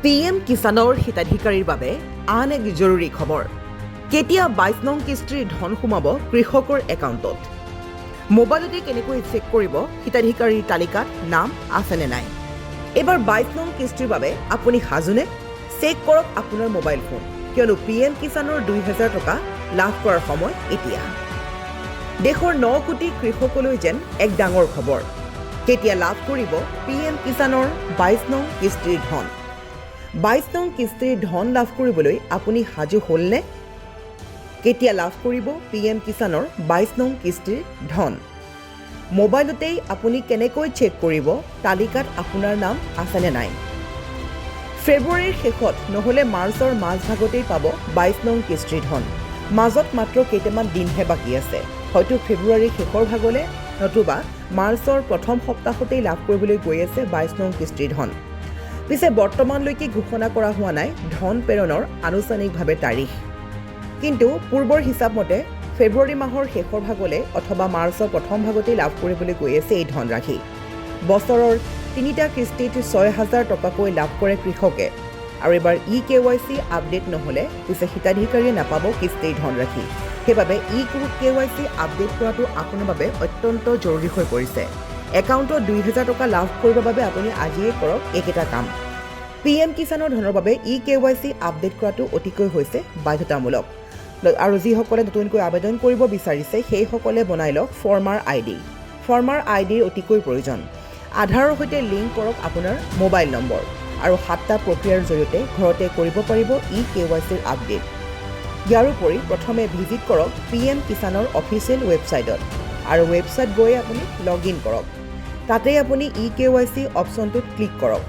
PM কিষাণৰ হিতাধিকাৰীৰ বাবে আন এক জৰুৰী খবৰ। কেতিয়া 22 নং কিস্তিৰ ধন সোমাব কৃষকৰ একাউণ্টত? মোবাইলতে কেনেকৈ চেক কৰিব হিতাধিকাৰীৰ তালিকাত নাম আছে নে নাই? এবাৰ 22 নং কিস্তিৰ বাবে আপুনি সাজুনে? চেক কৰক আপোনাৰ মোবাইল ফোন, কিয়নো PM কিষাণৰ 2000 টকা লাভ কৰাৰ সময় এতিয়া। দেশৰ 9 কোটি কৃষকলৈ যেন এক ডাঙৰ খবৰ। কেতিয়া লাভ কৰিব PM কিষাণৰ 22 নং কিস্তিৰ ধন? 22 নং কিস্তিৰ ধন লাভ কৰিবলৈ আপুনি সাজু হ'লনে? কেতিয়া লাভ কৰিব PM কিষাণৰ 22 নং কিস্তিৰ ধন? মোবাইলতেই আপুনি কেনেকৈ চেক কৰিব তালিকাত আপোনাৰ নাম আছেনে নাই? ফেব্ৰুৱাৰীৰ শেষত নহ'লে মাৰ্চৰ মাজভাগতেই পাব 22 নং কিস্তিৰ ধন। মাজত মাত্ৰ কেইটামান দিনহে বাকী আছে। হয়তো ফেব্ৰুৱাৰীৰ শেষৰ ভাগলৈ নতুবা মাৰ্চৰ প্ৰথম সপ্তাহতেই লাভ কৰিবলৈ গৈ আছে 22 নং কিস্তিৰ ধন। পিছে বৰ্তমানলৈকে ঘোষণা কৰা হোৱা নাই ধন প্ৰেৰণৰ আনুষ্ঠানিকভাৱে তাৰিখ। কিন্তু পূৰ্বৰ হিচাপ মতে ফেব্ৰুৱাৰী মাহৰ শেষৰ ভাগলৈ অথবা মাৰ্চৰ প্ৰথম ভাগতেই লাভ কৰিবলৈ গৈ আছে এই ধনৰাশি। বছৰৰ 3টা কিস্তিত 6000 টকাকৈ লাভ কৰে কৃষকে। আৰু এবাৰ eKYC আপডেট নহ'লে পিছে হিতাধিকাৰীয়ে নাপাব কিস্তিৰ ধনৰাশি। সেইবাবে eKYC আপডেট কৰাটো আপোনাৰ বাবে অত্যন্ত জৰুৰী হৈ পৰিছে। একাউণ্টত 2000 টকা লাভ কৰিবৰ বাবে আপুনি আজিয়ে কৰক এইকেইটা কাম। PM কিষাণৰ ধনৰ বাবে eKYC আপডেট কৰাটো অতিকৈ হৈছে বাধ্যতামূলক। আৰু যিসকলে নতুনকৈ আবেদন কৰিব বিচাৰিছে সেইসকলে বনাই লওক ফৰ্মাৰ ID। ফৰ্মাৰ IDৰ অতিকৈ প্ৰয়োজন। আধাৰৰ সৈতে লিংক কৰক আপোনাৰ মোবাইল নম্বৰ আৰু 7টা প্ৰক্ৰিয়াৰ জৰিয়তে ঘৰতে কৰিব পাৰিব eKYCৰ আপডেট। ইয়াৰ উপৰি প্ৰথমে ভিজিট কৰক PM কিষাণৰ অফিচিয়েল ৱেবছাইটত আৰু ৱেবছাইট গৈ আপুনি লগ ইন কৰক। তাতে আপুনি eKYC অপশ্যনটোত ক্লিক কৰক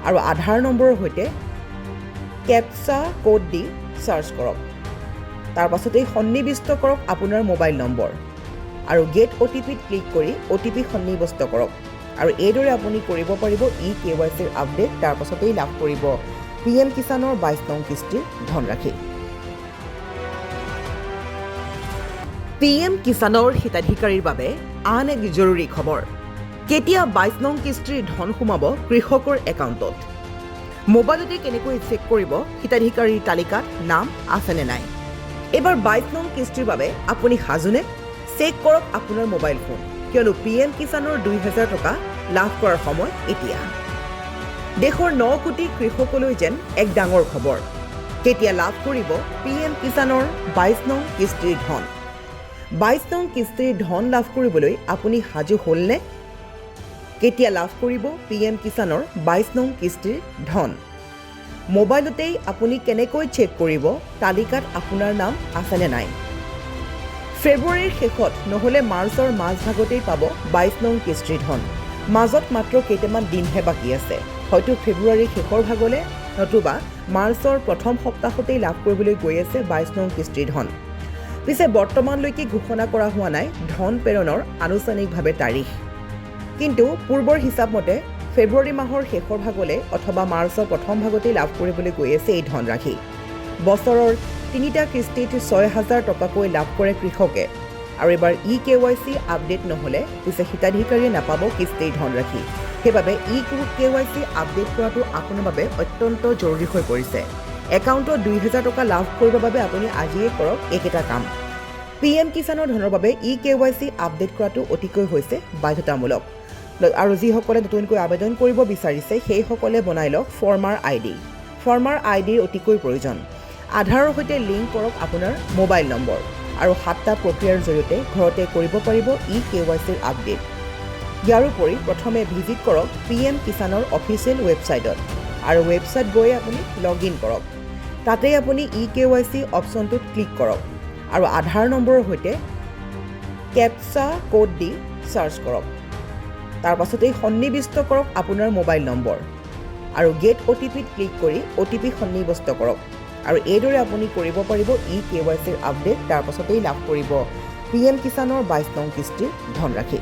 আৰু আধাৰ নম্বৰৰ সৈতে কেপচা কোড দি চাৰ্চ কৰক। তাৰ পাছতেই সন্নিৱিষ্ট কৰক আপোনাৰ মোবাইল নম্বৰ আৰু গেট OTPত ক্লিক কৰি OTP সন্নিৱিষ্ট কৰক। আৰু এইদৰে আপুনি কৰিব পাৰিব eKYCৰ আপডেট। তাৰ পাছতেই লাভ কৰিব PM কিষাণৰ 22 নং কিস্তিৰ ধনৰাশি। PM কিষাণৰ হিতাধিকাৰীৰ বাবে আন এক জৰুৰী খবৰ। কেতিয়া 22 নং কিস্তিৰ ধন সোমাব কৃষকৰ একাউণ্টত? মোবাইলতে কেনেকৈ চেক কৰিব হিতাধিকাৰীৰ তালিকাত নাম আছে নে নাই? এবাৰ 22 নং কিস্তিৰ বাবে আপুনি সাজুনে? চেক কৰক আপোনাৰ মোবাইল ফোন, কিয়নো PM কিষাণৰ 2000 টকা লাভ কৰাৰ সময় এতিয়া। দেশৰ 9 কোটি কৃষকলৈ যেন এক ডাঙৰ খবৰ। কেতিয়া লাভ কৰিব PM কিষাণৰ 22 নং কিস্তিৰ ধন? 22 নং কিস্তিৰ ধন লাভ কৰিবলৈ আপুনি সাজু হ'লনে? কেতিয়া লাভ কৰিব PM কিষাণৰ 22 নং কিস্তিৰ ধন? মোবাইলতেই আপুনি কেনেকৈ চেক কৰিব তালিকাত আপোনাৰ নাম আছেনে নাই? ফেব্ৰুৱাৰীৰ শেষত নহ'লে মাৰ্চৰ মাজভাগতেই পাব 22 নং কিস্তিৰ ধন। মাজত মাত্ৰ কেইটামান দিনহে বাকী আছে। হয়তো ফেব্ৰুৱাৰীৰ শেষৰ ভাগলৈ নতুবা মাৰ্চৰ প্ৰথম সপ্তাহতেই লাভ কৰিবলৈ গৈ আছে 22 নং কিস্তিৰ ধন। পিছে বৰ্তমানলৈকে ঘোষণা কৰা হোৱা নাই ধন প্ৰেৰণৰ আনুষ্ঠানিকভাৱে তাৰিখ। কিন্তু পূৰ্বৰ হিচাপ মতে ফেব্ৰুৱাৰী মাহৰ শেষৰ ভাগলৈ অথবা মাৰ্চৰ প্ৰথম ভাগতেই লাভ কৰিবলৈ গৈ আছে এই ধনৰাশি। বছৰৰ 3টা কিস্তিত 6000 টকাকৈ লাভ কৰে কৃষকে। আৰু এবাৰ eKYC আপডেট নহ'লে পিছে হিতাধিকাৰীয়ে নাপাব কিস্তিৰ ধনৰাশি। সেইবাবে eKYC আপডেট কৰাটো আপোনাৰ বাবে অত্যন্ত জৰুৰী হৈ পৰিছে। একাউণ্টত 2000 টকা লাভ কৰিবৰ বাবে আপুনি আজিয়ে কৰক এইকেইটা কাম। PM কিষাণৰ ধনৰ বাবে eKYC আপডেট কৰাটো অতিকৈ হৈছে বাধ্যতামূলক। আৰু যিসকলে নতুনকৈ আবেদন কৰিব বিচাৰিছে সেইসকলে বনাই লওক ফৰ্মাৰ ID। ফৰ্মাৰ IDৰ অতিকৈ প্ৰয়োজন। আধাৰৰ সৈতে লিংক কৰক আপোনাৰ মোবাইল নম্বৰ আৰু 7টা প্ৰক্ৰিয়াৰ জৰিয়তে ঘৰতে কৰিব পাৰিব eKYCৰ আপডেট। ইয়াৰ উপৰি প্ৰথমে ভিজিট কৰক PM কিষাণৰ অফিচিয়েল ৱেবছাইটত আৰু ৱেবছাইট গৈ আপুনি লগ ইন কৰক। তাতে আপুনি eKYC অপশ্যনটোত ক্লিক কৰক আৰু আধাৰ নম্বৰৰ সৈতে কেপচা কোড দি চাৰ্চ কৰক। তাৰ পাছতেই সন্নিৱিষ্ট কৰক আপোনাৰ মোবাইল নম্বৰ আৰু গেট OTPত ক্লিক কৰি OTP সন্নিৱিষ্ট কৰক। আৰু এইদৰে আপুনি কৰিব পাৰিব eKYCৰ আপডেট। তাৰ পাছতেই লাভ কৰিব PM কিষাণৰ 22 নং কিস্তিৰ ধনৰাশি।